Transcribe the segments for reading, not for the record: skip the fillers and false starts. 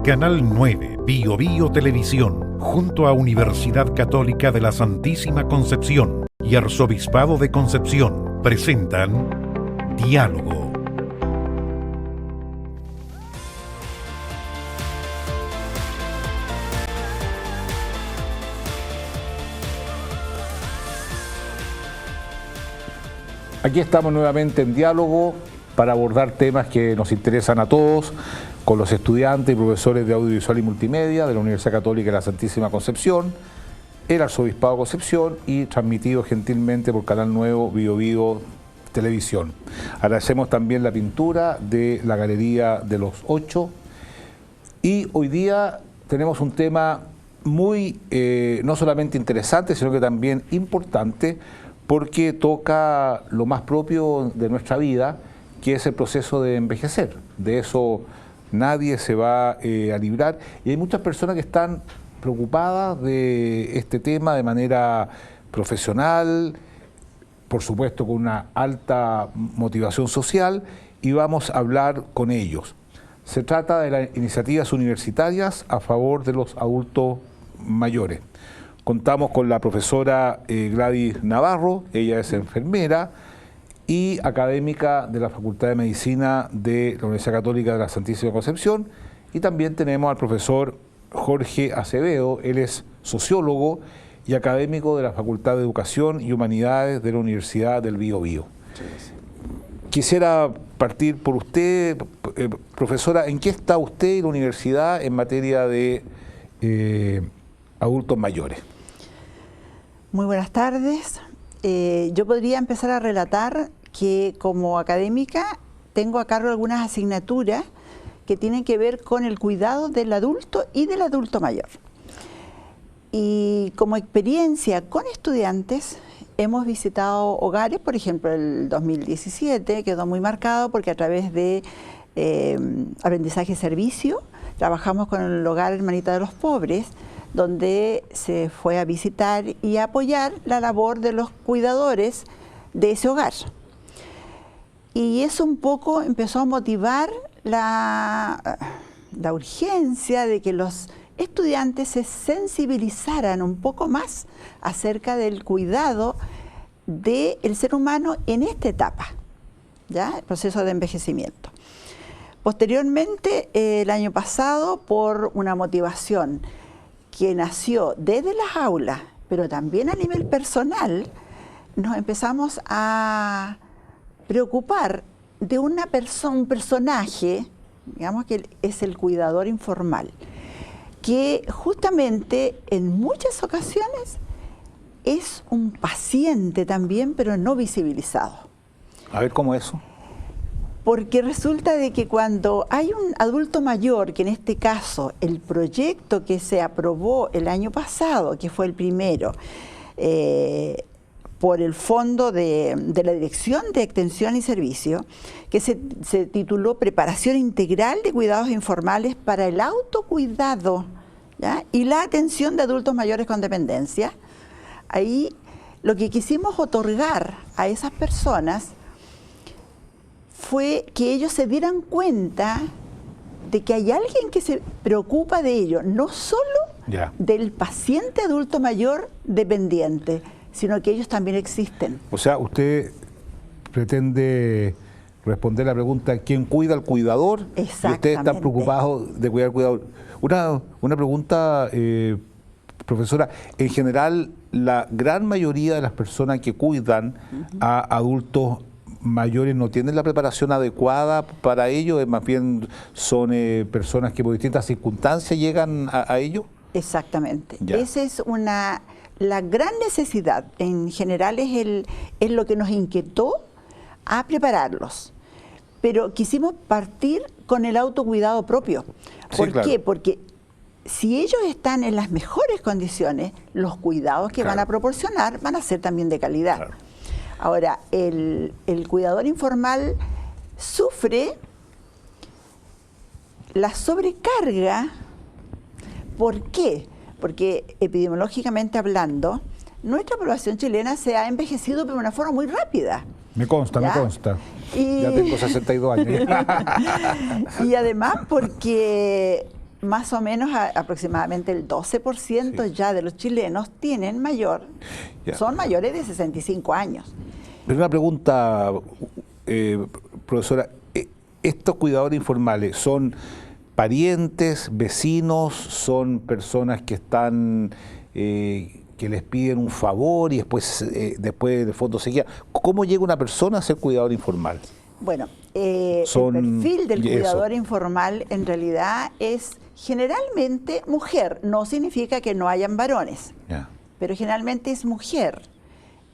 Canal 9 Bio Bio Televisión, junto a Universidad Católica de la Santísima Concepción y Arzobispado de Concepción, presentan Diálogo. Aquí estamos nuevamente en diálogo para abordar temas que nos interesan a todos, con los estudiantes y profesores de audiovisual y multimedia de la Universidad Católica de la Santísima Concepción, el Arzobispado de Concepción y transmitido gentilmente por Canal Nuevo Bio Bio Televisión. Agradecemos también la pintura de la Galería de los Ocho y hoy día tenemos un tema muy, no solamente interesante, sino que también importante, porque toca lo más propio de nuestra vida, que es el proceso de envejecer. De eso nadie se va a librar y hay muchas personas que están preocupadas de este tema de manera profesional, por supuesto con una alta motivación social, y vamos a hablar con ellos. Se trata de las iniciativas universitarias a favor de los adultos mayores. Contamos con la profesora Gladys Navarro, ella es enfermera y académica de la Facultad de Medicina de la Universidad Católica de la Santísima Concepción, y también tenemos al profesor Jorge Acevedo, él es sociólogo y académico de la Facultad de Educación y Humanidades de la Universidad del Bio Bio. Quisiera partir por usted, profesora, ¿en qué está usted y la universidad en materia de adultos mayores? Muy buenas tardes. Yo podría empezar a relatar que como académica tengo a cargo algunas asignaturas que tienen que ver con el cuidado del adulto y del adulto mayor. Y como experiencia con estudiantes hemos visitado hogares, por ejemplo el 2017 quedó muy marcado porque a través de aprendizaje-servicio trabajamos con el hogar Hermanita de los Pobres, donde se fue a visitar y a apoyar la labor de los cuidadores de ese hogar. Y eso un poco empezó a motivar la urgencia de que los estudiantes se sensibilizaran un poco más acerca del cuidado del ser humano en esta etapa, ¿ya? El proceso de envejecimiento. Posteriormente, el año pasado, por una motivación que nació desde las aulas, pero también a nivel personal, nos empezamos a preocupar de un personaje, digamos que es el cuidador informal, que justamente en muchas ocasiones es un paciente también, pero no visibilizado. A ver, ¿cómo eso? Porque resulta de que cuando hay un adulto mayor, que en este caso el proyecto que se aprobó el año pasado, que fue el primero, por el Fondo de la Dirección de Extensión y Servicio, que se tituló Preparación Integral de Cuidados Informales para el Autocuidado, ¿ya? Y la Atención de Adultos Mayores con Dependencia, ahí lo que quisimos otorgar a esas personas fue que ellos se dieran cuenta de que hay alguien que se preocupa de ellos, no solo del paciente adulto mayor dependiente, sino que ellos también existen. O sea, usted pretende responder la pregunta ¿quién cuida al cuidador? Exactamente. Y ustedes están preocupados de cuidar al cuidador. Una pregunta, profesora, en general la gran mayoría de las personas que cuidan a adultos mayores no tienen la preparación adecuada para ello, más bien son personas que por distintas circunstancias llegan a ello. Exactamente. Esa es la gran necesidad, en general es lo que nos inquietó a prepararlos. Pero quisimos partir con el autocuidado propio. ¿Por qué? Porque si ellos están en las mejores condiciones, los cuidados que van a proporcionar van a ser también de calidad. Ahora, el cuidador informal sufre la sobrecarga. ¿Por qué? Porque epidemiológicamente hablando, nuestra población chilena se ha envejecido de una forma muy rápida. Me consta, ¿ya? Me consta. Ya tengo 62 años. Y además porque más o menos aproximadamente el 12% ya de los chilenos tienen son mayores de 65 años. Pero una pregunta, profesora, ¿estos cuidadores informales son parientes, vecinos, son personas que están, que les piden un favor y después de fondo se guía? ¿Cómo llega una persona a ser cuidador informal? Bueno, el perfil del cuidador informal en realidad es generalmente mujer. No significa que no hayan varones, pero generalmente es mujer.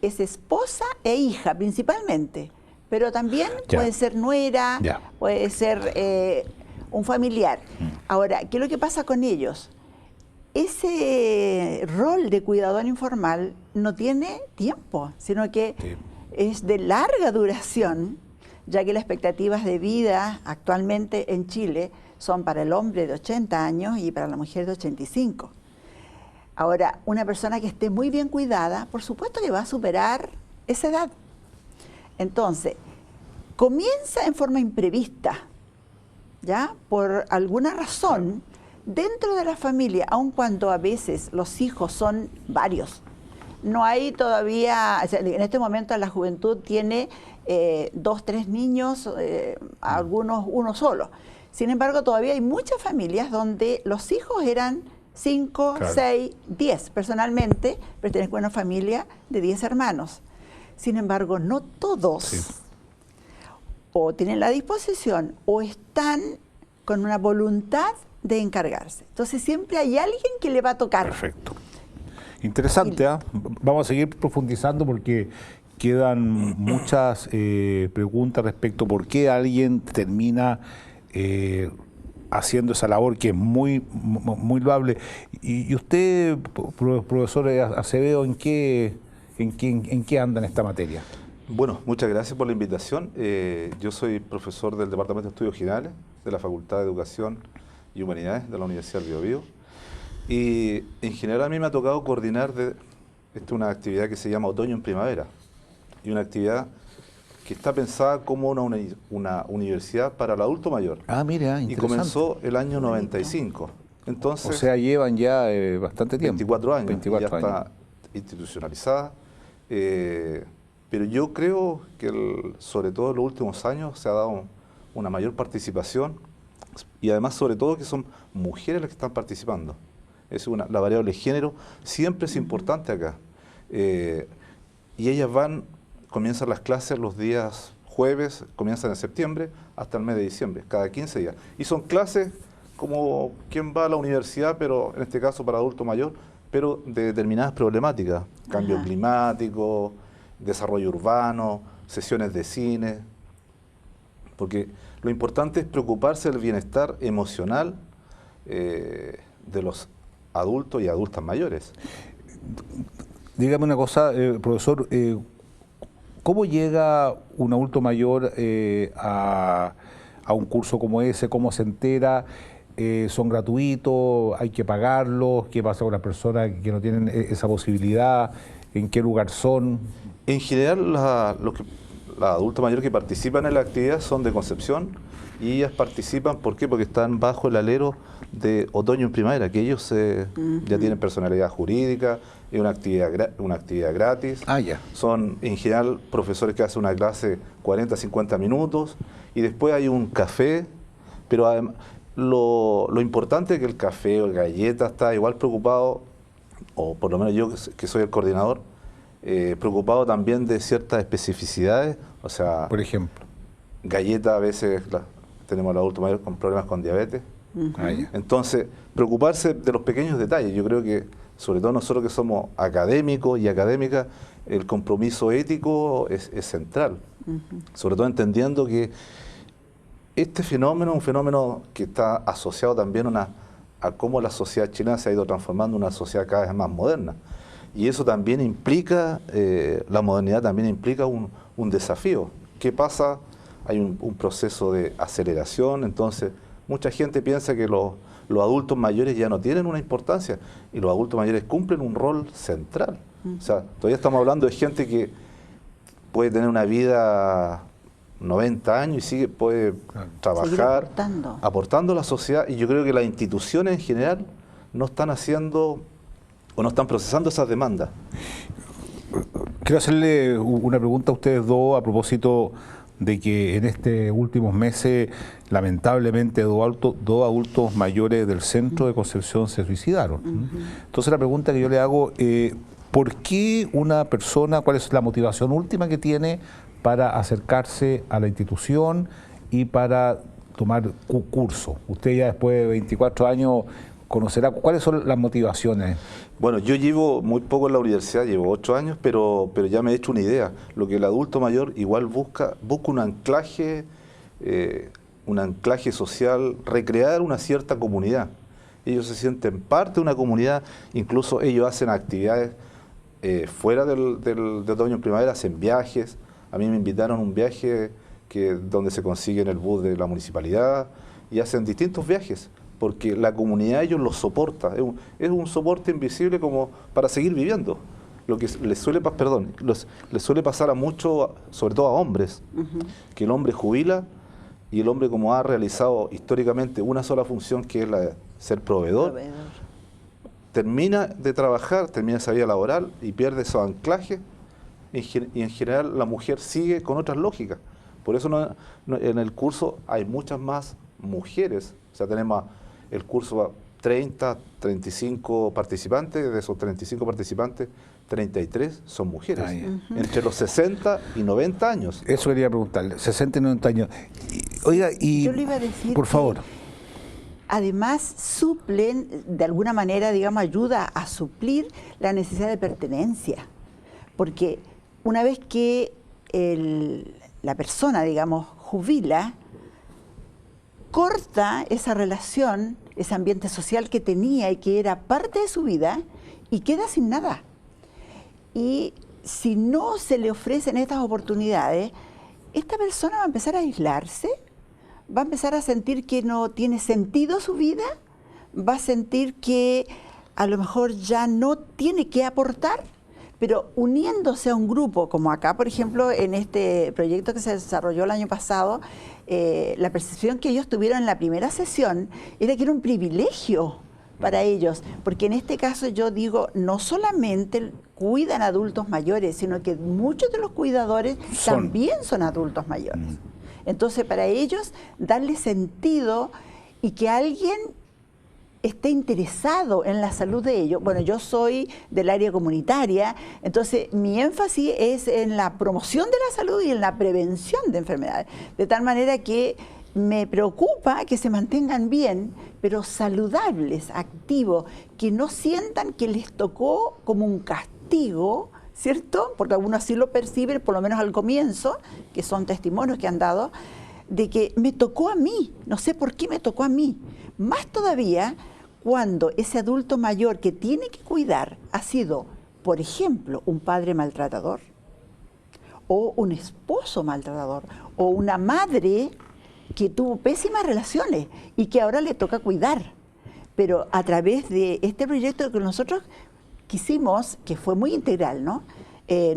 Es esposa e hija principalmente, pero también puede ser nuera, puede ser un familiar. Ahora, ¿qué es lo que pasa con ellos? Ese rol de cuidador informal no tiene tiempo, sino que es de larga duración, ya que las expectativas de vida actualmente en Chile son para el hombre de 80 años y para la mujer de 85. Ahora, una persona que esté muy bien cuidada, por supuesto que va a superar esa edad. Entonces, comienza en forma imprevista, ¿ya? Por alguna razón, dentro de la familia, aun cuando a veces los hijos son varios. No hay todavía, o sea, en este momento la juventud tiene 2, 3 niños, algunos uno solo. Sin embargo, todavía hay muchas familias donde los hijos eran 5, 6, 10. Personalmente, pertenezco a una familia de 10 hermanos. Sin embargo, no todos o tienen la disposición o están con una voluntad de encargarse. Entonces, siempre hay alguien que le va a tocar. Perfecto. Interesante, ¿eh? Vamos a seguir profundizando porque quedan muchas preguntas respecto a por qué alguien termina haciendo esa labor que es muy loable. Y usted, profesor Acevedo, ¿en qué anda en esta materia? Bueno, muchas gracias por la invitación. Yo soy profesor del Departamento de Estudios Generales de la Facultad de Educación y Humanidades de la Universidad del Biobío. Y en general a mí me ha tocado coordinar una actividad que se llama Otoño en Primavera. Y una actividad que está pensada como una universidad para el adulto mayor. Ah, mira, interesante. Y comenzó el año 95. Entonces, o sea, llevan ya bastante tiempo. 24 años. 24 ya años. Está institucionalizada. Pero yo creo que sobre todo en los últimos años se ha dado una mayor participación y además sobre todo que son mujeres las que están participando. La variable género siempre es importante acá. Y ellas comienzan las clases los días jueves, comienzan en septiembre hasta el mes de diciembre, cada 15 días. Y son clases como quien va a la universidad, pero en este caso para adulto mayor, pero de determinadas problemáticas, cambio climático, desarrollo urbano, sesiones de cine, porque lo importante es preocuparse del bienestar emocional de los adultos y adultas mayores. Dígame una cosa, profesor, ¿cómo llega un adulto mayor a un curso como ese? ¿Cómo se entera? ¿Son gratuitos? ¿Hay que pagarlos? ¿Qué pasa con las personas que no tienen esa posibilidad? ¿En qué lugar son? En general, los adultos mayores que participan en la actividad son de Concepción y ellas participan, ¿por qué? Porque están bajo el alero de Otoño en Primavera, que ellos ya tienen personalidad jurídica, es una actividad gratis. Son en general profesores que hacen una clase 40, 50 minutos y después hay un café, pero además, lo importante es que el café o la galleta está igual preocupado, o por lo menos yo que soy el coordinador, preocupado también de ciertas especificidades, o sea, por ejemplo, galletas a veces tenemos al adulto mayor con problemas con diabetes. Entonces, preocuparse de los pequeños detalles. Yo creo que, sobre todo nosotros que somos académicos y académicas, el compromiso ético es central. Sobre todo entendiendo que este fenómeno es un fenómeno que está asociado también a cómo la sociedad chilena se ha ido transformando en una sociedad cada vez más moderna. Y eso también implica, la modernidad también implica un desafío. ¿Qué pasa? Hay un proceso de aceleración, entonces mucha gente piensa que los adultos mayores ya no tienen una importancia y los adultos mayores cumplen un rol central. O sea, todavía estamos hablando de gente que puede tener una vida 90 años y puede trabajar, aportando a la sociedad, y yo creo que las instituciones en general no están haciendo o no están procesando esas demandas. Quiero hacerle una pregunta a ustedes dos a propósito de que en estos últimos meses, lamentablemente, dos adultos mayores del centro de Concepción se suicidaron. Entonces la pregunta que yo le hago, ¿por qué una persona, cuál es la motivación última que tiene para acercarse a la institución y para tomar curso? Usted ya después de 24 años conocerá cuáles son las motivaciones. Bueno, yo llevo muy poco en la universidad, llevo 8 años, pero ya me he hecho una idea. Lo que el adulto mayor igual busca un anclaje social, recrear una cierta comunidad. Ellos se sienten parte de una comunidad, incluso ellos hacen actividades fuera del otoño en primavera, hacen viajes. A mí me invitaron a un viaje donde se consigue en el bus de la municipalidad y hacen distintos viajes, porque la comunidad ellos los soporta, es un soporte invisible como para seguir viviendo. Lo que les suele pasar a muchos, sobre todo a hombres, que el hombre jubila y el hombre, como ha realizado históricamente una sola función, que es la de ser proveedor, termina de trabajar, termina esa vida laboral y pierde esos anclajes, y en general la mujer sigue con otras lógicas. Por eso en el curso hay muchas más mujeres. O sea, tenemos el curso a 30, 35 participantes, de esos 35 participantes, 33 son mujeres, entre los 60 y 90 años. Eso quería preguntarle, 60 y 90 años. Oiga, y yo le iba a decir, por favor. Además, suplen, de alguna manera, digamos, ayuda a suplir la necesidad de pertenencia. Porque una vez que la persona, digamos, jubila, corta esa relación, ese ambiente social que tenía y que era parte de su vida, y queda sin nada. Y si no se le ofrecen estas oportunidades, esta persona va a empezar a aislarse, va a empezar a sentir que no tiene sentido su vida, va a sentir que a lo mejor ya no tiene que aportar, pero uniéndose a un grupo, como acá, por ejemplo, en este proyecto que se desarrolló el año pasado, la percepción que ellos tuvieron en la primera sesión era que era un privilegio para ellos, porque en este caso yo digo, no solamente cuidan adultos mayores, sino que muchos de los cuidadores también son adultos mayores. Entonces, para ellos, darle sentido y que alguien esté interesado en la salud de ellos. Bueno, yo soy del área comunitaria, entonces mi énfasis es en la promoción de la salud y en la prevención de enfermedades, de tal manera que me preocupa que se mantengan bien, pero saludables, activos, que no sientan que les tocó como un castigo, ¿cierto? Porque algunos así lo perciben, por lo menos al comienzo, que son testimonios que han dado, de que me tocó a mí, no sé por qué me tocó a mí. Más todavía cuando ese adulto mayor que tiene que cuidar ha sido, por ejemplo, un padre maltratador, o un esposo maltratador, o una madre que tuvo pésimas relaciones y que ahora le toca cuidar. Pero a través de este proyecto que nosotros quisimos, que fue muy integral, ¿no?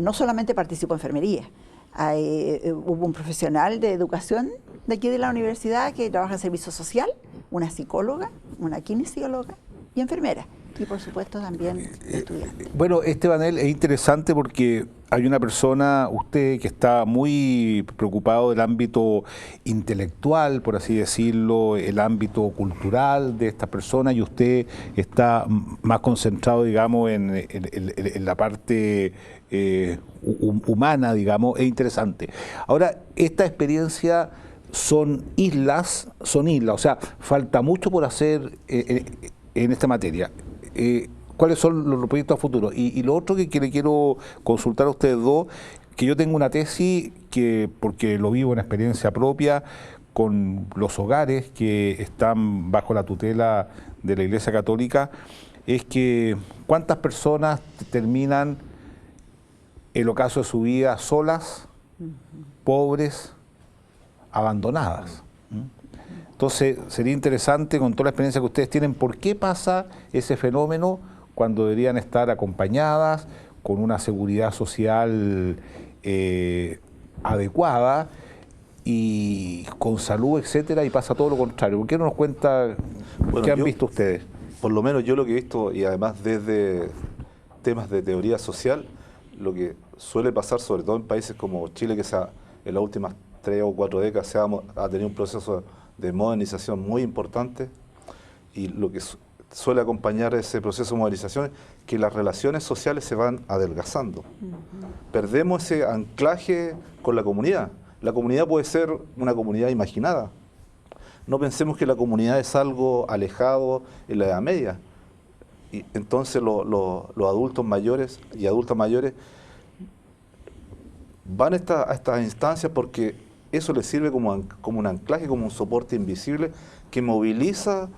No solamente participó enfermería, hubo un profesional de educación de aquí de la universidad que trabaja en servicio social, una psicóloga, una kinesióloga y enfermera. Y por supuesto también estudiantes. Bueno, Estebanel, es interesante porque hay una persona, usted, que está muy preocupado del ámbito intelectual, por así decirlo, el ámbito cultural de esta persona, y usted está más concentrado, digamos, en la parte humana, digamos. Es interesante. Ahora, esta experiencia son islas, o sea, falta mucho por hacer en esta materia. ¿Cuáles son los proyectos a futuro? Y lo otro que le quiero consultar a ustedes dos, que yo tengo una tesis, porque lo vivo en experiencia propia, con los hogares que están bajo la tutela de la Iglesia Católica, es que cuántas personas terminan el ocaso de su vida solas, pobres, abandonadas. Entonces, sería interesante, con toda la experiencia que ustedes tienen, ¿por qué pasa ese fenómeno cuando deberían estar acompañadas, con una seguridad social adecuada, y con salud, etcétera, y pasa todo lo contrario. ¿Por qué no nos cuenta qué han visto ustedes? Por lo menos yo lo que he visto, y además desde temas de teoría social, lo que suele pasar, sobre todo en países como Chile, que en las últimas 3 o 4 décadas ha tenido un proceso de modernización muy importante, y lo que suele acompañar ese proceso de modernización es que las relaciones sociales se van adelgazando. Perdemos ese anclaje con la comunidad. La comunidad puede ser una comunidad imaginada. No pensemos que la comunidad es algo alejado en la Edad Media. Y entonces los adultos mayores y adultas mayores van a estas instancias porque eso les sirve como un anclaje, como un soporte invisible que moviliza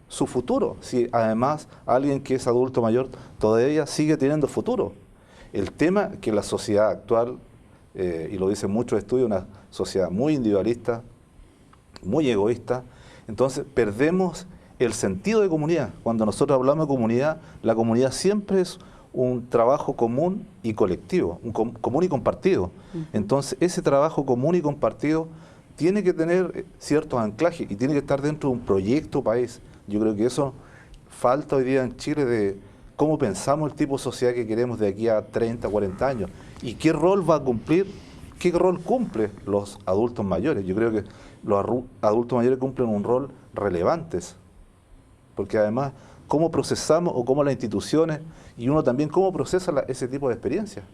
su futuro. Si además alguien que es adulto mayor todavía sigue teniendo futuro. El tema que la sociedad actual, y lo dicen muchos estudios, una sociedad muy individualista, muy egoísta, entonces perdemos el sentido de comunidad. Cuando nosotros hablamos de comunidad, la comunidad siempre es un trabajo común y colectivo, común y compartido. Entonces ese trabajo común y compartido tiene que tener ciertos anclajes y tiene que estar dentro de un proyecto país. Yo creo que eso falta hoy día en Chile, de cómo pensamos el tipo de sociedad que queremos de aquí a 30, 40 años y qué rol va a cumplir, qué rol cumple los adultos mayores. Yo creo que los adultos mayores cumplen un rol relevante, porque además cómo procesamos o cómo las instituciones y uno también cómo procesa ese tipo de experiencias,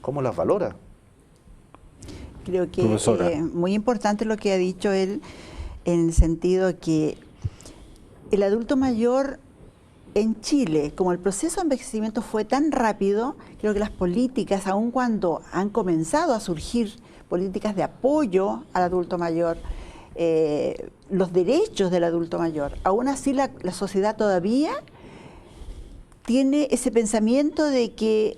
cómo las valora. Creo que es muy importante lo que ha dicho él, en el sentido que el adulto mayor en Chile, como el proceso de envejecimiento fue tan rápido, creo que las políticas, aun cuando han comenzado a surgir políticas de apoyo al adulto mayor, los derechos del adulto mayor, aún así la sociedad todavía tiene ese pensamiento de que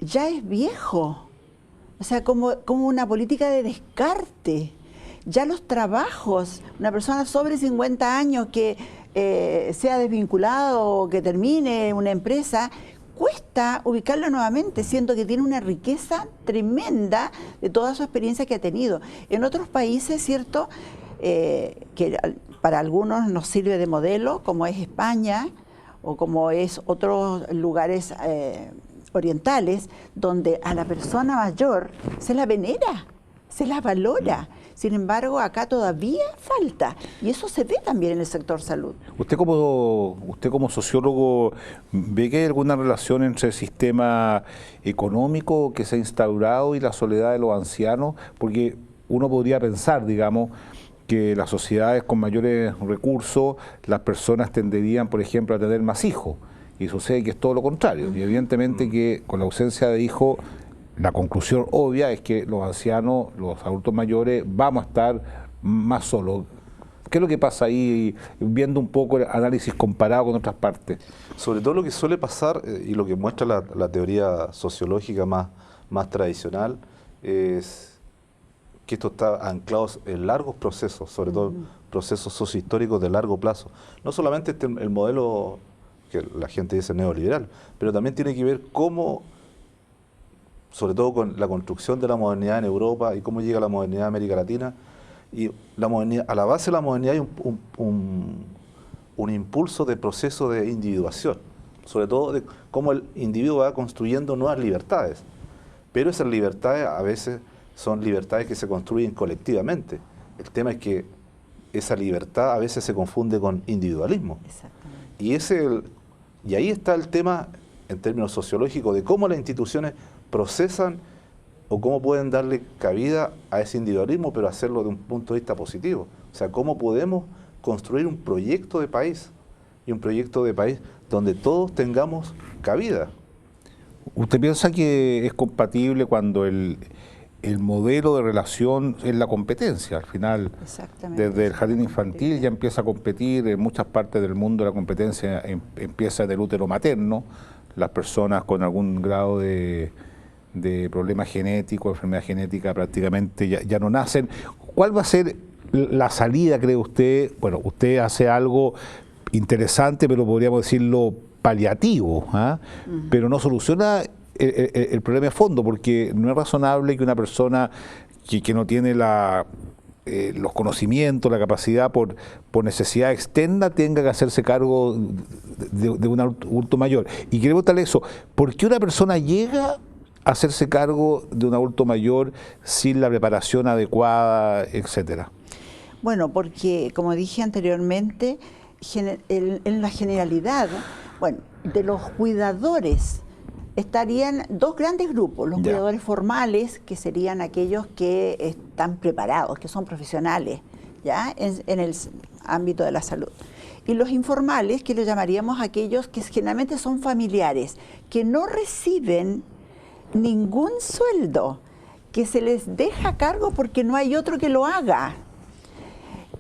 ya es viejo, o sea, como una política de descarte. Ya los trabajos, una persona sobre 50 años que sea desvinculado o que termine una empresa, cuesta ubicarlo nuevamente, siendo que tiene una riqueza tremenda de toda su experiencia que ha tenido. En otros países, ¿cierto?, que para algunos nos sirve de modelo, como es España o como es otros lugares orientales, donde a la persona mayor se la venera, se la valora. Sin embargo, acá todavía falta, y eso se ve también en el sector salud. Usted como sociólogo, ¿ve que hay alguna relación entre el sistema económico que se ha instaurado y la soledad de los ancianos? Porque uno podría pensar, digamos, que las sociedades con mayores recursos, las personas tenderían, por ejemplo, a tener más hijos, y sucede que es todo lo contrario. Y evidentemente que con la ausencia de hijos, la conclusión obvia es que los ancianos, los adultos mayores, vamos a estar más solos. ¿Qué es lo que pasa ahí, viendo un poco el análisis comparado con otras partes? Sobre todo lo que suele pasar, y lo que muestra la teoría sociológica más tradicional, es que esto está anclado en largos procesos, sobre todo procesos sociohistóricos de largo plazo. No solamente el modelo que la gente dice neoliberal, pero también tiene que ver cómo, sobre todo con la construcción de la modernidad en Europa y cómo llega la modernidad a América Latina. Y la modernidad, a la base de la modernidad hay un impulso de proceso de individuación, sobre todo de cómo el individuo va construyendo nuevas libertades. Pero esas libertades a veces son libertades que se construyen colectivamente. El tema es que esa libertad a veces se confunde con individualismo. Exactamente. Y ahí está el tema, en términos sociológicos, de cómo las instituciones procesan o cómo pueden darle cabida a ese individualismo, pero hacerlo de un punto de vista positivo. O sea, cómo podemos construir un proyecto de país, y un proyecto de país donde todos tengamos cabida. ¿Usted piensa que es compatible cuando el modelo de relación es la competencia? Al final, desde el jardín infantil ya empieza a competir, en muchas partes del mundo la competencia empieza en el útero materno, las personas con algún grado de problema genético, enfermedad genética, prácticamente ya no nacen. ¿Cuál va a ser la salida, cree usted? Bueno, usted hace algo interesante, pero podríamos decirlo paliativo, pero no soluciona el problema de fondo, porque no es razonable que una persona que no tiene los conocimientos, la capacidad por necesidad externa tenga que hacerse cargo de un adulto mayor. Y quiero preguntarle eso, ¿por qué una persona llega a hacerse cargo de un adulto mayor sin la preparación adecuada, etcétera? Bueno, porque como dije anteriormente, en la generalidad, bueno, de los cuidadores estarían dos grandes grupos, los cuidadores formales, que serían aquellos que están preparados, que son profesionales, ¿ya? En el ámbito de la salud. Y los informales, que le llamaríamos aquellos que generalmente son familiares, que no reciben ningún sueldo, que se les deja a cargo porque no hay otro que lo haga,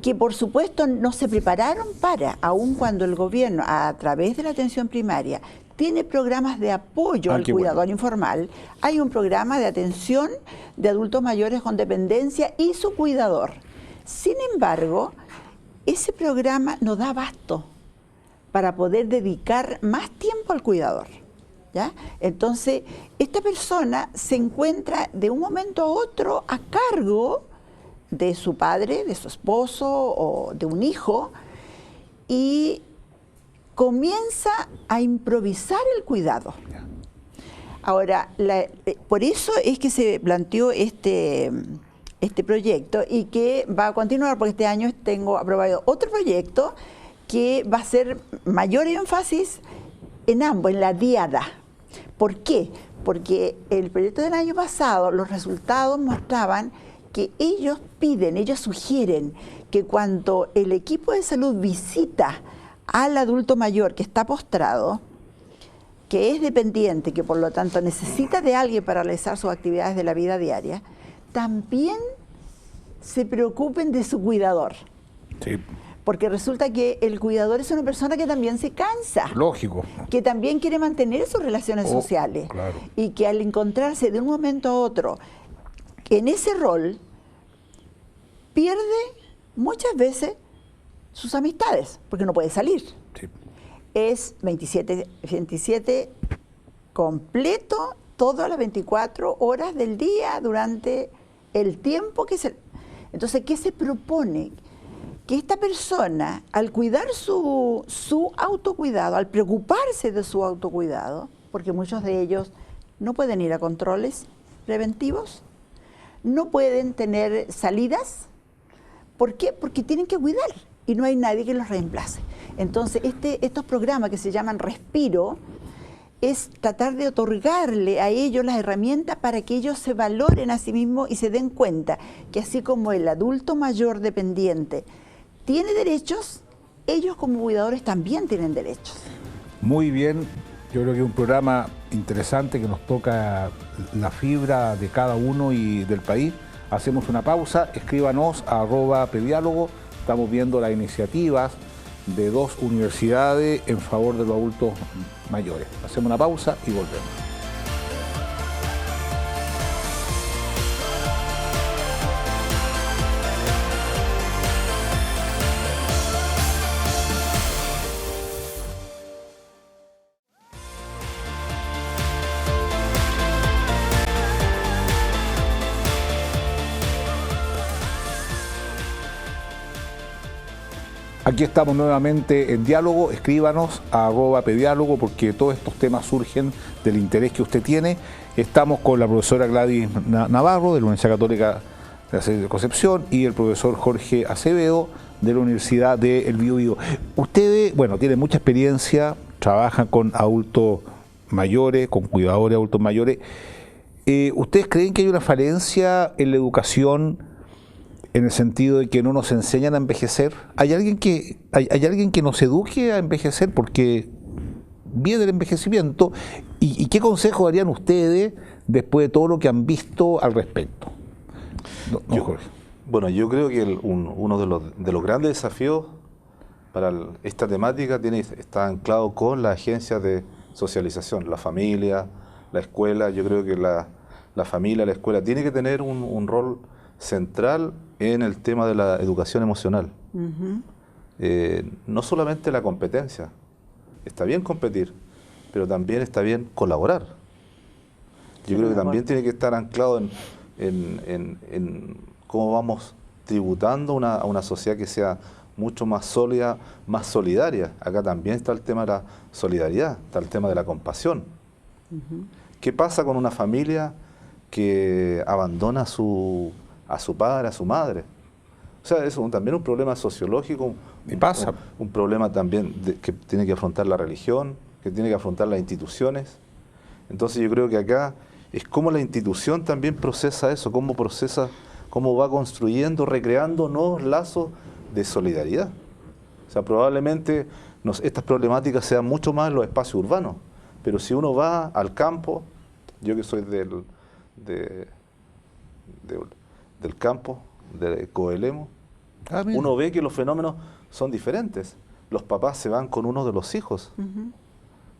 que por supuesto no se prepararon para, aun cuando el gobierno, a través de la atención primaria, tiene programas de apoyo al cuidador informal, hay un programa de atención de adultos mayores con dependencia y su cuidador. Sin embargo, ese programa no da abasto para poder dedicar más tiempo al cuidador, ¿ya? Entonces, esta persona se encuentra de un momento a otro a cargo de su padre, de su esposo o de un hijo, y comienza a improvisar el cuidado. Ahora, por eso es que se planteó este proyecto y que va a continuar, porque este año tengo aprobado otro proyecto que va a ser mayor énfasis en ambos, en la diada. ¿Por qué? Porque el proyecto del año pasado, los resultados mostraban que ellos sugieren que cuando el equipo de salud visita al adulto mayor que está postrado, que es dependiente, que por lo tanto necesita de alguien para realizar sus actividades de la vida diaria, también se preocupen de su cuidador. Sí. Porque resulta que el cuidador es una persona que también se cansa. Lógico. Que también quiere mantener sus relaciones sociales. Claro. Y que al encontrarse de un momento a otro en ese rol, pierde muchas veces sus amistades, porque no puede salir. Sí. Es 27 completo, todas las 24 horas del día, durante el tiempo que se... Entonces, ¿qué se propone? Que esta persona, al cuidar su autocuidado, al preocuparse de su autocuidado, porque muchos de ellos no pueden ir a controles preventivos, no pueden tener salidas. ¿Por qué? Porque tienen que cuidar y no hay nadie que los reemplace. Entonces, estos programas que se llaman Respiro es tratar de otorgarle a ellos las herramientas para que ellos se valoren a sí mismos y se den cuenta que así como el adulto mayor dependiente tiene derechos, ellos como cuidadores también tienen derechos. Muy bien, yo creo que es un programa interesante que nos toca la fibra de cada uno y del país. Hacemos una pausa, escríbanos a @pediálogo, estamos viendo las iniciativas de dos universidades en favor de los adultos mayores. Hacemos una pausa y volvemos. Aquí estamos nuevamente en diálogo, escríbanos a @pediálogo porque todos estos temas surgen del interés que usted tiene. Estamos con la profesora Gladys Navarro de la Universidad Católica de Concepción y el profesor Jorge Acevedo de la Universidad de El Biobío. Ustedes, bueno, tienen mucha experiencia, trabajan con adultos mayores, con cuidadores de adultos mayores. ¿Ustedes creen que hay una falencia en la educación en el sentido de que no nos enseñan a envejecer? ¿Hay alguien que nos eduque a envejecer? Porque viene el envejecimiento. ¿Y qué consejo darían ustedes después de todo lo que han visto al respecto? Jorge. Bueno, yo creo que uno de los grandes desafíos para esta temática está anclado con la agencia de socialización, la familia, la escuela. Yo creo que la familia, la escuela, tiene que tener un rol central en el tema de la educación emocional. No solamente la competencia, está bien competir, pero también está bien colaborar. Yo creo que también tiene que estar anclado en cómo vamos tributando a una sociedad que sea mucho más sólida, más solidaria. Acá también está el tema de la solidaridad, está el tema de la compasión. ¿Qué pasa con una familia que abandona a su padre, a su madre? O sea, es también un problema sociológico, un problema también que tiene que afrontar la religión, que tiene que afrontar las instituciones. Entonces yo creo que acá es cómo la institución también procesa eso, cómo va construyendo, recreando nuevos lazos de solidaridad. O sea, probablemente estas problemáticas sean mucho más en los espacios urbanos, pero si uno va al campo, yo que soy del campo, de Coelemo, uno ve que los fenómenos son diferentes. Los papás se van con uno de los hijos,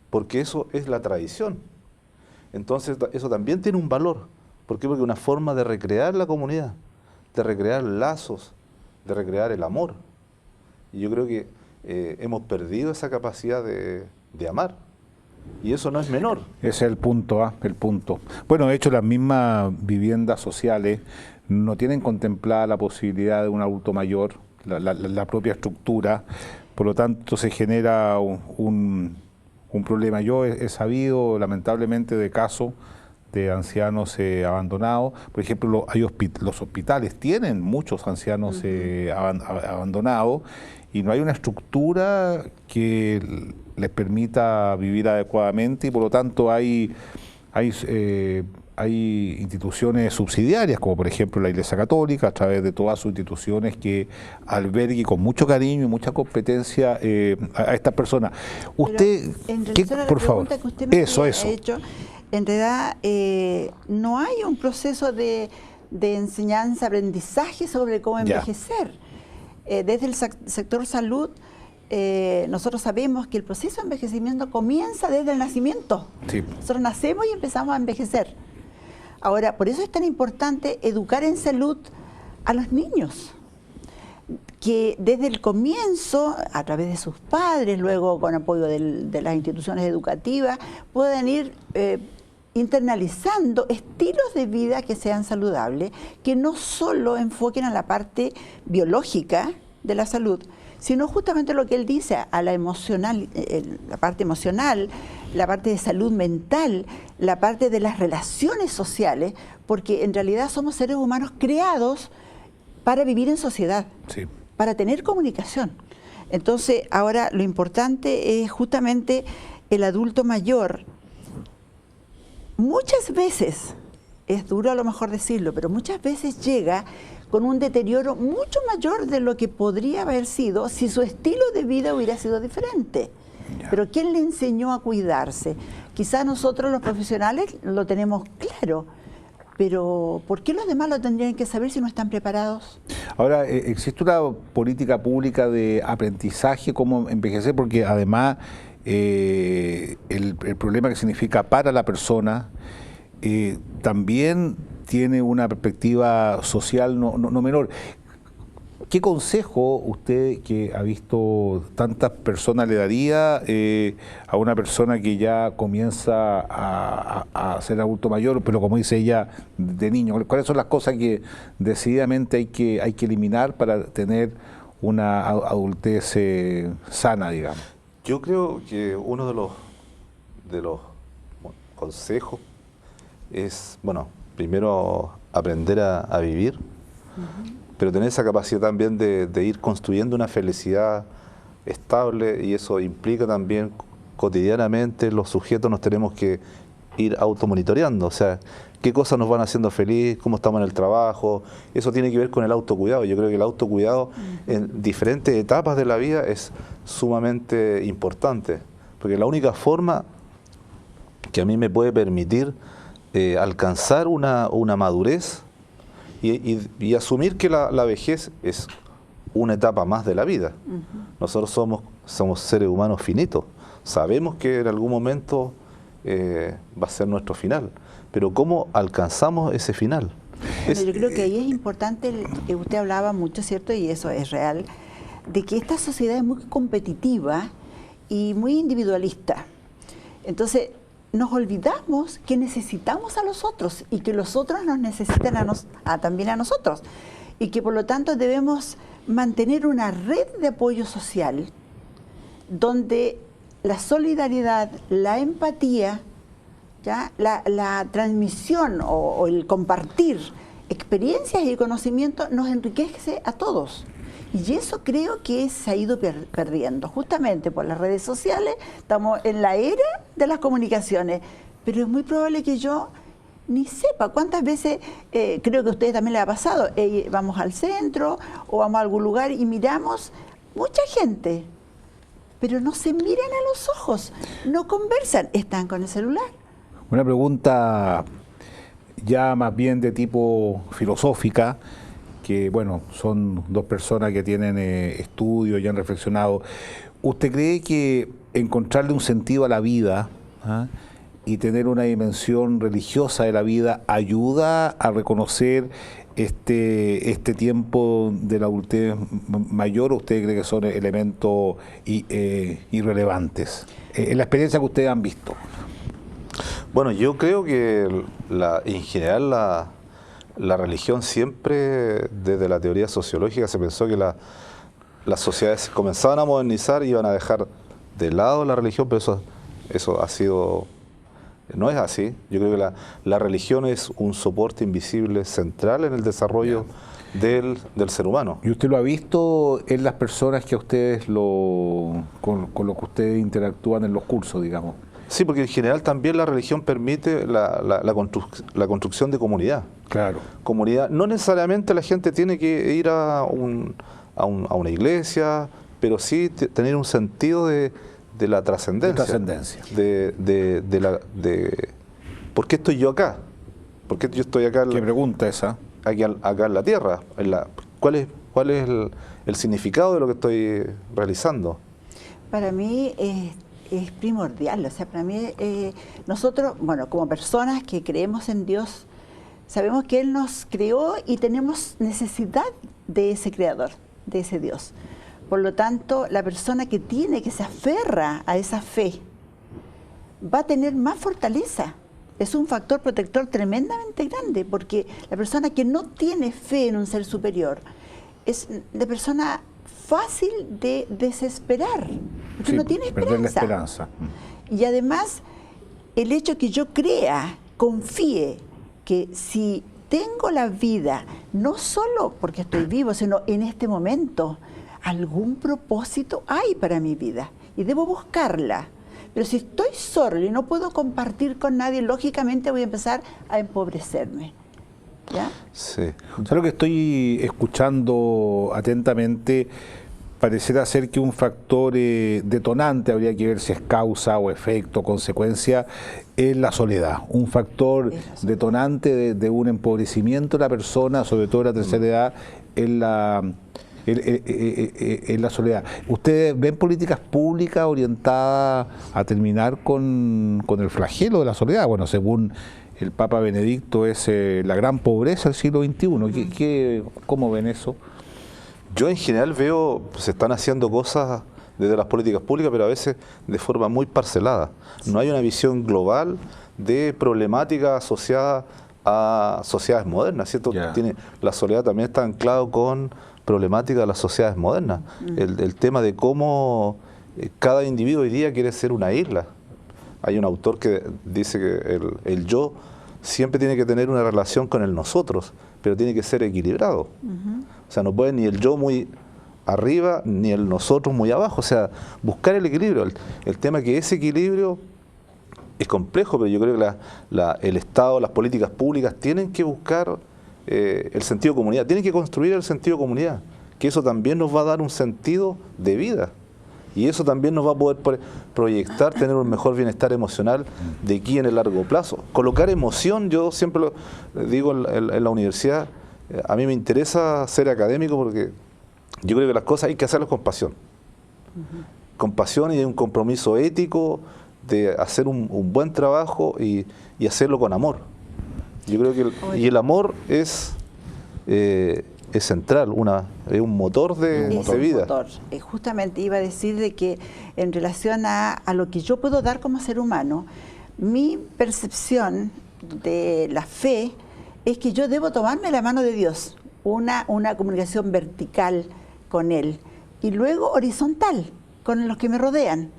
porque eso es la tradición. Entonces eso también tiene un valor. ¿Por qué? Porque es una forma de recrear la comunidad, de recrear lazos, de recrear el amor. Y yo creo que hemos perdido esa capacidad de amar. Y eso no es menor. Ese es el punto, el punto. Bueno, de hecho, las mismas viviendas sociales no tienen contemplada la posibilidad de un adulto mayor, la propia estructura, por lo tanto se genera un problema. Yo he sabido, lamentablemente, de casos de ancianos abandonados. Por ejemplo, los hospitales tienen muchos ancianos abandonados y no hay una estructura que les permita vivir adecuadamente y por lo tanto hay instituciones subsidiarias, como por ejemplo la Iglesia Católica, a través de todas sus instituciones que albergue con mucho cariño y mucha competencia a estas personas. Usted, por favor, que usted me ha hecho, en realidad no hay un proceso de enseñanza, aprendizaje sobre cómo envejecer. Desde el sector salud, nosotros sabemos que el proceso de envejecimiento comienza desde el nacimiento. Sí. Nosotros nacemos y empezamos a envejecer. Ahora, por eso es tan importante educar en salud a los niños, que desde el comienzo, a través de sus padres, luego con apoyo de las instituciones educativas, puedan ir internalizando estilos de vida que sean saludables, que no solo enfoquen a la parte biológica de la salud, sino justamente lo que él dice, a la emocional, la parte emocional, la parte de salud mental, la parte de las relaciones sociales, porque en realidad somos seres humanos creados para vivir en sociedad, para tener comunicación. Entonces, ahora lo importante es justamente el adulto mayor. Muchas veces, es duro a lo mejor decirlo, pero muchas veces llega con un deterioro mucho mayor de lo que podría haber sido si su estilo de vida hubiera sido diferente. Pero ¿quién le enseñó a cuidarse? Quizás nosotros los profesionales lo tenemos claro, pero ¿por qué los demás lo tendrían que saber si no están preparados? Ahora, ¿existe una política pública de aprendizaje, cómo envejecer? Porque además el problema que significa para la persona también tiene una perspectiva social no menor. ¿Qué consejo usted, que ha visto tantas personas, le daría a una persona que ya comienza a ser adulto mayor, pero como dice ella, de niño? ¿Cuáles son las cosas que decididamente hay que eliminar para tener una adultez sana, digamos? Yo creo que uno de los consejos es, bueno, primero aprender a vivir, pero tener esa capacidad también de ir construyendo una felicidad estable, y eso implica también cotidianamente los sujetos nos tenemos que ir automonitoreando, o sea, qué cosas nos van haciendo feliz, cómo estamos en el trabajo. Eso tiene que ver con el autocuidado. Yo creo que el autocuidado en diferentes etapas de la vida es sumamente importante, porque la única forma que a mí me puede permitir alcanzar una madurez y asumir que la vejez es una etapa más de la vida. Nosotros somos seres humanos finitos, sabemos que en algún momento va a ser nuestro final, pero ¿cómo alcanzamos ese final? Bueno, yo creo que ahí es importante, que usted hablaba mucho, ¿cierto? Y eso es real, de que esta sociedad es muy competitiva y muy individualista. Entonces, nos olvidamos que necesitamos a los otros y que los otros nos necesitan también a nosotros. y que por lo tanto debemos mantener una red de apoyo social donde la solidaridad, la empatía, ¿ya? La transmisión o el compartir experiencias y conocimientos nos enriquece a todos. Y eso creo que se ha ido perdiendo, justamente por las redes sociales. Estamos en la era de las comunicaciones, pero es muy probable que yo ni sepa cuántas veces, creo que a ustedes también les ha pasado, vamos al centro o vamos a algún lugar y miramos mucha gente, pero no se miran a los ojos, no conversan, están con el celular. Una pregunta ya más bien de tipo filosófica, que bueno, son dos personas que tienen estudios y han reflexionado. ¿Usted cree que encontrarle un sentido a la vida y tener una dimensión religiosa de la vida ayuda a reconocer este tiempo de la adultez mayor, o usted cree que son elementos irrelevantes? En la experiencia que ustedes han visto. Bueno, yo creo que en general la religión siempre, desde la teoría sociológica, se pensó que las sociedades comenzaban a modernizar y iban a dejar de lado la religión, pero eso ha sido... No es así. Yo creo que la religión es un soporte invisible central en el desarrollo del ser humano. ¿Y usted lo ha visto en las personas que a ustedes con lo que ustedes interactúan en los cursos, digamos? Sí, porque en general también la religión permite la construcción de comunidad. Claro. Comunidad. No necesariamente la gente tiene que ir a una iglesia, pero sí tener un sentido de la trascendencia. ¿Por qué estoy yo acá? ¿Por qué yo estoy acá? ¿Qué pregunta esa? Acá en la tierra. ¿Cuál es el significado de lo que estoy realizando? Para mí es primordial. O sea, para mí nosotros, bueno, como personas que creemos en Dios, sabemos que Él nos creó y tenemos necesidad de ese creador, de ese Dios. Por lo tanto, la persona que se aferra a esa fe, va a tener más fortaleza. Es un factor protector tremendamente grande, porque la persona que no tiene fe en un ser superior es de persona fácil de desesperar, porque no tiene esperanza. Perder la esperanza. Y además, el hecho que yo confíe que si tengo la vida, no solo porque estoy vivo, sino en este momento, algún propósito hay para mi vida y debo buscarla. Pero si estoy solo y no puedo compartir con nadie, lógicamente voy a empezar a empobrecerme. ¿Ya? Sí. O sea, lo que estoy escuchando atentamente pareciera ser que un factor detonante, habría que ver si es causa o efecto, consecuencia, es la soledad. Un factor detonante de un empobrecimiento de la persona, sobre todo de la tercera edad, en la soledad. ¿Ustedes ven políticas públicas orientadas a terminar con el flagelo de la soledad? Bueno, según el Papa Benedicto es la gran pobreza del siglo XXI. ¿Cómo ven eso? Yo en general veo, se están haciendo cosas desde las políticas públicas, pero a veces de forma muy parcelada. No hay una visión global de problemáticas asociadas a sociedades modernas, ¿cierto? La soledad también está anclado con problemática de las sociedades modernas. El tema de cómo cada individuo hoy día quiere ser una isla. Hay un autor que dice que el yo siempre tiene que tener una relación con el nosotros, pero tiene que ser equilibrado. O sea, no puede ni el yo muy arriba ni el nosotros muy abajo. O sea, buscar el equilibrio. El tema es que ese equilibrio es complejo, pero yo creo que el Estado, las políticas públicas tienen que buscar el sentido de comunidad, tienen que construir el sentido de comunidad, que eso también nos va a dar un sentido de vida. Y eso también nos va a poder proyectar, tener un mejor bienestar emocional de aquí en el largo plazo. Colocar emoción, yo siempre lo digo en la universidad, a mí me interesa ser académico porque yo creo que las cosas hay que hacerlas con pasión. Con pasión y un compromiso ético de hacer un buen trabajo y hacerlo con amor. Yo creo que y el amor es central, es un motor de vida. Justamente iba a decir de que en relación a lo que yo puedo dar como ser humano, mi percepción de la fe es que yo debo tomarme la mano de Dios, una comunicación vertical con Él y luego horizontal con los que me rodean.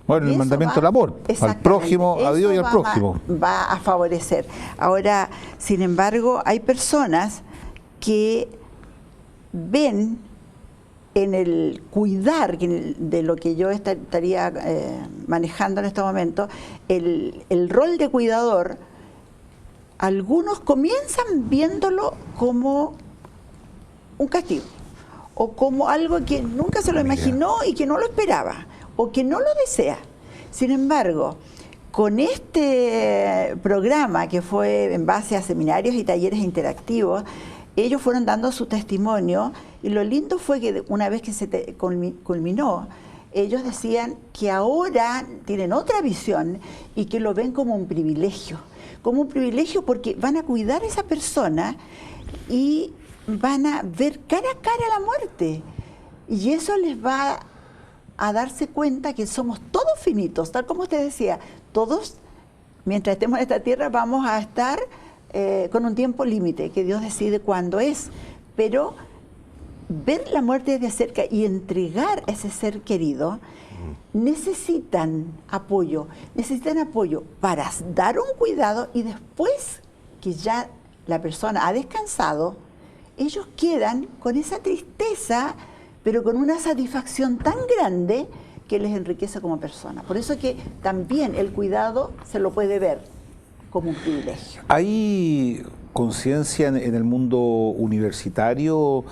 Bueno, el mandamiento del amor, al prójimo, a Dios y al prójimo. Va a favorecer. Ahora, sin embargo, hay personas que ven en el cuidar de lo que yo estaría manejando en este momento, el rol de cuidador, algunos comienzan viéndolo como un castigo o como algo que nunca se lo imaginó y que no lo esperaba o que no lo desea. Sin embargo, con este programa que fue en base a seminarios y talleres interactivos, ellos fueron dando su testimonio y lo lindo fue que una vez que se culminó, ellos decían que ahora tienen otra visión y que lo ven como un privilegio porque van a cuidar a esa persona y van a ver cara a cara la muerte y eso les va a darse cuenta que somos todos finitos, tal como usted decía, todos, mientras estemos en esta tierra, vamos a estar con un tiempo límite, que Dios decide cuándo es, pero ver la muerte de cerca y entregar a ese ser querido, necesitan apoyo para dar un cuidado y después que ya la persona ha descansado, ellos quedan con esa tristeza, pero con una satisfacción tan grande que les enriquece como persona. Por eso que también el cuidado se lo puede ver como un privilegio. ¿Hay conciencia en el mundo universitario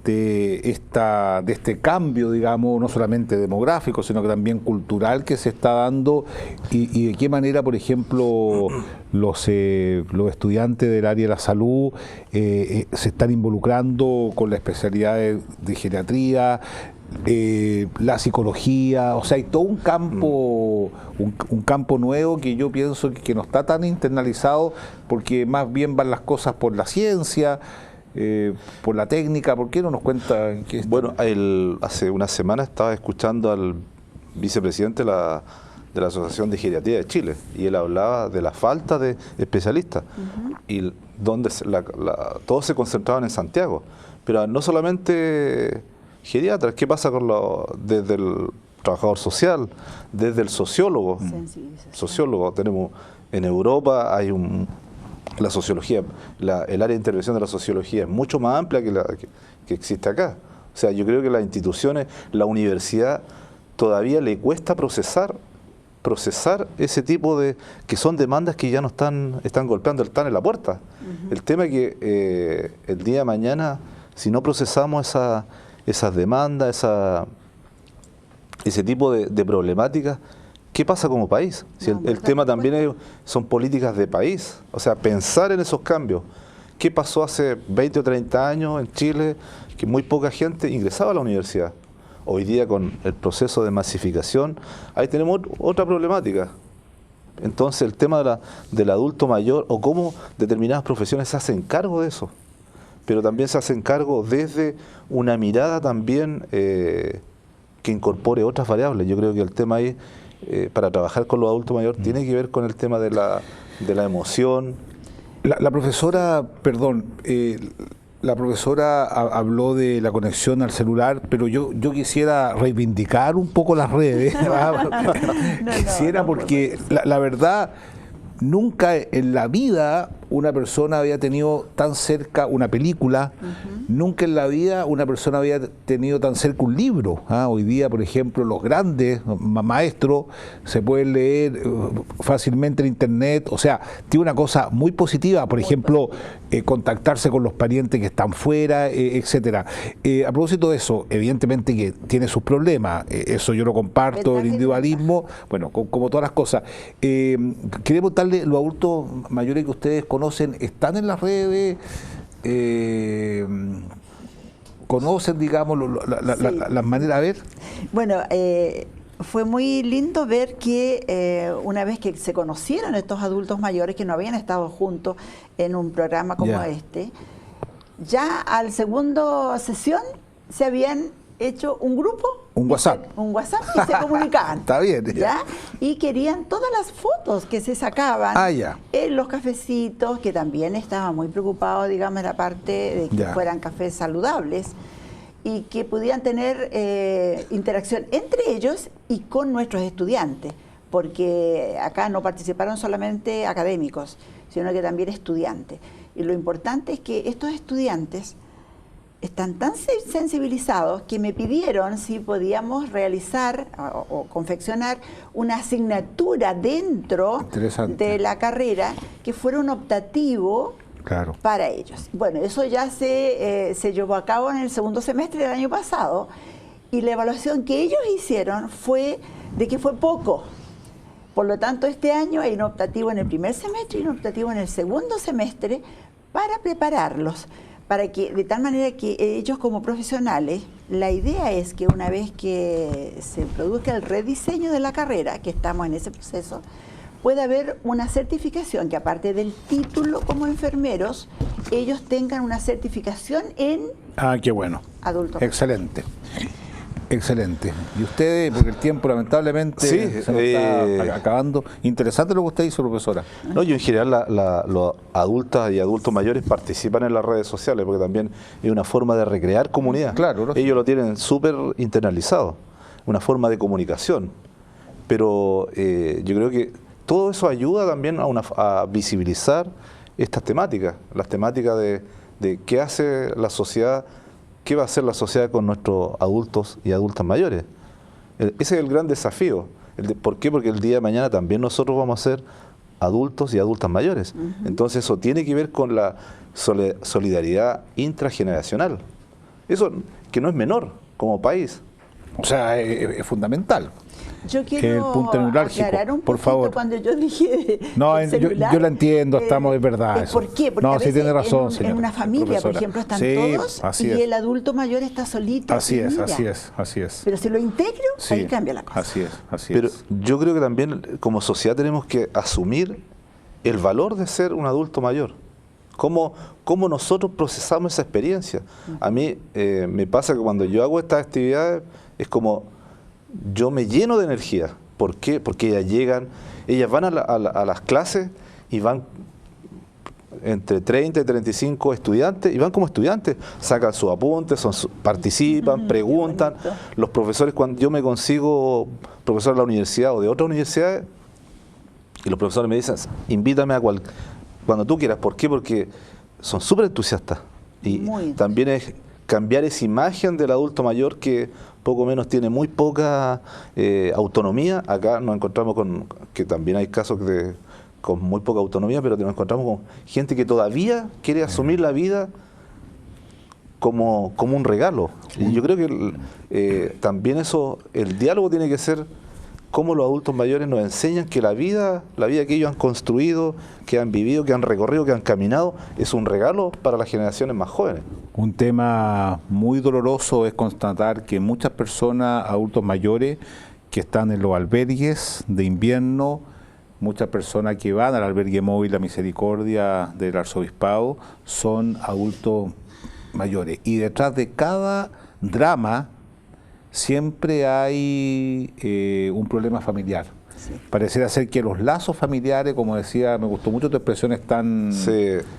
de este cambio, digamos, no solamente demográfico, sino que también cultural que se está dando y de qué manera, por ejemplo, los estudiantes del área de la salud se están involucrando con la especialidad de geriatría, la psicología? O sea, hay todo un campo nuevo que yo pienso que no está tan internalizado, porque más bien van las cosas por la ciencia, por la técnica. ¿Por qué no nos cuenta en qué está? Bueno, hace una semana estaba escuchando al vicepresidente de la Asociación de Geriatría de Chile y él hablaba de la falta de especialistas y donde todos se concentraban en Santiago, pero no solamente geriatras. ¿Qué pasa desde el trabajador social, desde el sociólogo? Tenemos en Europa hay la sociología, el área de intervención de la sociología es mucho más amplia que existe acá. O sea, yo creo que las instituciones, la universidad todavía le cuesta procesar ese tipo que son demandas que ya no están golpeando el TAN en la puerta. El tema es que el día de mañana, si no procesamos esas demandas, ese tipo de problemáticas, ¿qué pasa como país? Si el tema también son políticas de país, o sea, pensar en esos cambios. ¿Qué pasó hace 20 o 30 años en Chile? Que muy poca gente ingresaba a la universidad. Hoy día, con el proceso de masificación, ahí tenemos otra problemática. Entonces, el tema del adulto mayor o cómo determinadas profesiones se hacen cargo de eso, pero también se hacen cargo desde una mirada también que incorpore otras variables. Yo creo que el tema ahí, para trabajar con los adultos mayores, tiene que ver con el tema de la emoción. La profesora, la profesora habló de la conexión al celular, pero yo quisiera reivindicar un poco las redes. Quisiera, porque la verdad, nunca en la vida una persona había tenido tan cerca una película, nunca en la vida una persona había tenido tan cerca un libro. Hoy día, por ejemplo, los grandes maestros se pueden leer fácilmente en internet. O sea, tiene una cosa muy positiva, por ejemplo, contactarse con los parientes que están fuera, etcétera. A propósito de eso, evidentemente que tiene sus problemas, eso yo lo comparto, el individualismo, bueno, como todas las cosas. Quería preguntarle, los adultos mayores que ustedes conocen, ¿están en las redes? ¿Conocen, digamos, las maneras? A ver. Bueno, fue muy lindo ver que una vez que se conocieron estos adultos mayores que no habían estado juntos en un programa como este, ya al segundo sesión se habían hecho un grupo Un WhatsApp. Un WhatsApp y se comunicaban. Está bien. ¿Ya? Y querían todas las fotos que se sacaban en los cafecitos, que también estaba muy preocupado, digamos, en la parte de que fueran cafés saludables y que pudieran tener interacción entre ellos y con nuestros estudiantes, porque acá no participaron solamente académicos, sino que también estudiantes. Y lo importante es que estos estudiantes están tan sensibilizados que me pidieron si podíamos realizar o confeccionar una asignatura dentro de la carrera que fuera un optativo para ellos. Bueno, eso ya se llevó a cabo en el segundo semestre del año pasado y la evaluación que ellos hicieron fue de que fue poco. Por lo tanto, este año hay un optativo en el primer semestre y un optativo en el segundo semestre para prepararlos, para que de tal manera que ellos como profesionales, la idea es que una vez que se produzca el rediseño de la carrera, que estamos en ese proceso, pueda haber una certificación que aparte del título como enfermeros, ellos tengan una certificación en qué bueno. Adultos. Excelente. Excelente. Y ustedes, porque el tiempo lamentablemente se nos está acabando. Interesante lo que usted hizo, profesora. No, yo en general los adultas y adultos mayores participan en las redes sociales porque también es una forma de recrear comunidad. Claro. Ellos lo tienen súper internalizado, una forma de comunicación. Pero yo creo que todo eso ayuda también a visibilizar estas temáticas, las temáticas de qué hace la sociedad. ¿Qué va a hacer la sociedad con nuestros adultos y adultas mayores? Ese es el gran desafío. ¿Por qué? Porque el día de mañana también nosotros vamos a ser adultos y adultas mayores. Entonces eso tiene que ver con la solidaridad intrageneracional. Eso que no es menor como país. O sea, es fundamental. Yo quiero aclarar un poquito cuando yo dije yo la entiendo, estamos de verdad. ¿Por qué? Porque a veces tiene razón, señora, en una familia, por ejemplo, están todos y el adulto mayor está solito. Así es. Pero si lo integro, ahí cambia la cosa. Así es. Pero yo creo que también como sociedad tenemos que asumir el valor de ser un adulto mayor. ¿Cómo nosotros procesamos esa experiencia? A mí me pasa que cuando yo hago estas actividades es como yo me lleno de energía. ¿Por qué? Porque ellas van a las clases y van entre 30 y 35 estudiantes y van como estudiantes, sacan sus apuntes, participan, preguntan. Los profesores, cuando yo me consigo profesor de la universidad o de otras universidades, y los profesores me dicen, invítame cuando tú quieras. ¿Por qué? Porque son súper entusiastas. Y también es cambiar esa imagen del adulto mayor que poco menos tiene muy poca autonomía. Acá nos encontramos que también hay casos con muy poca autonomía, pero nos encontramos con gente que todavía quiere asumir la vida como un regalo. Y yo creo que también el diálogo tiene que ser cómo los adultos mayores nos enseñan que la vida que ellos han construido, que han vivido, que han recorrido, que han caminado, es un regalo para las generaciones más jóvenes. Un tema muy doloroso es constatar que muchas personas, adultos mayores, que están en los albergues de invierno, muchas personas que van al albergue móvil La Misericordia del Arzobispado, son adultos mayores. Y detrás de cada drama siempre hay un problema familiar. Pareciera ser que los lazos familiares, como decía, me gustó mucho tu expresión, están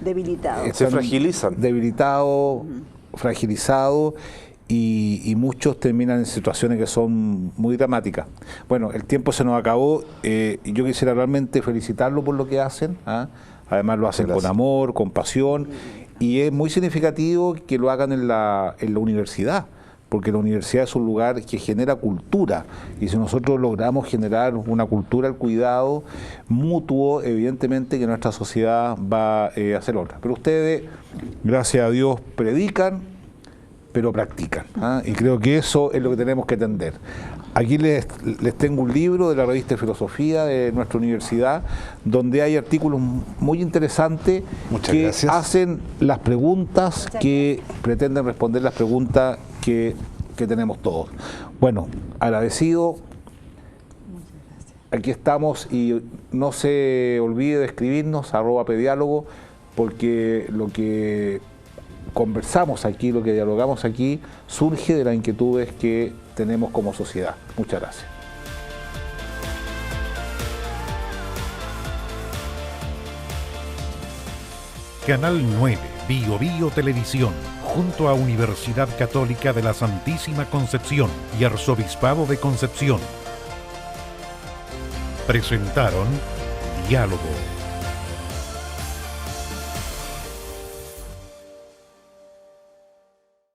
debilitados. Se fragilizan. Debilitados, fragilizados, y muchos terminan en situaciones que son muy dramáticas. Bueno, el tiempo se nos acabó. Yo quisiera realmente felicitarlo por lo que hacen. Además lo hacen con amor, con pasión, y es muy significativo que lo hagan en la universidad, porque la universidad es un lugar que genera cultura, y si nosotros logramos generar una cultura del cuidado mutuo, evidentemente que nuestra sociedad va a ser otra. Pero ustedes, gracias a Dios, predican, pero practican, y creo que eso es lo que tenemos que entender. Aquí les tengo un libro de la revista de Filosofía de nuestra universidad, donde hay artículos muy interesantes que hacen las preguntas, que pretenden responder las preguntas que tenemos todos. Bueno, agradecido. Aquí estamos, y no se olvide de escribirnos @pediálogo, porque lo que conversamos aquí, lo que dialogamos aquí, surge de las inquietudes que tenemos como sociedad. Muchas gracias. Canal 9, Bio Bio Televisión, junto a Universidad Católica de la Santísima Concepción y Arzobispado de Concepción, presentaron Diálogo.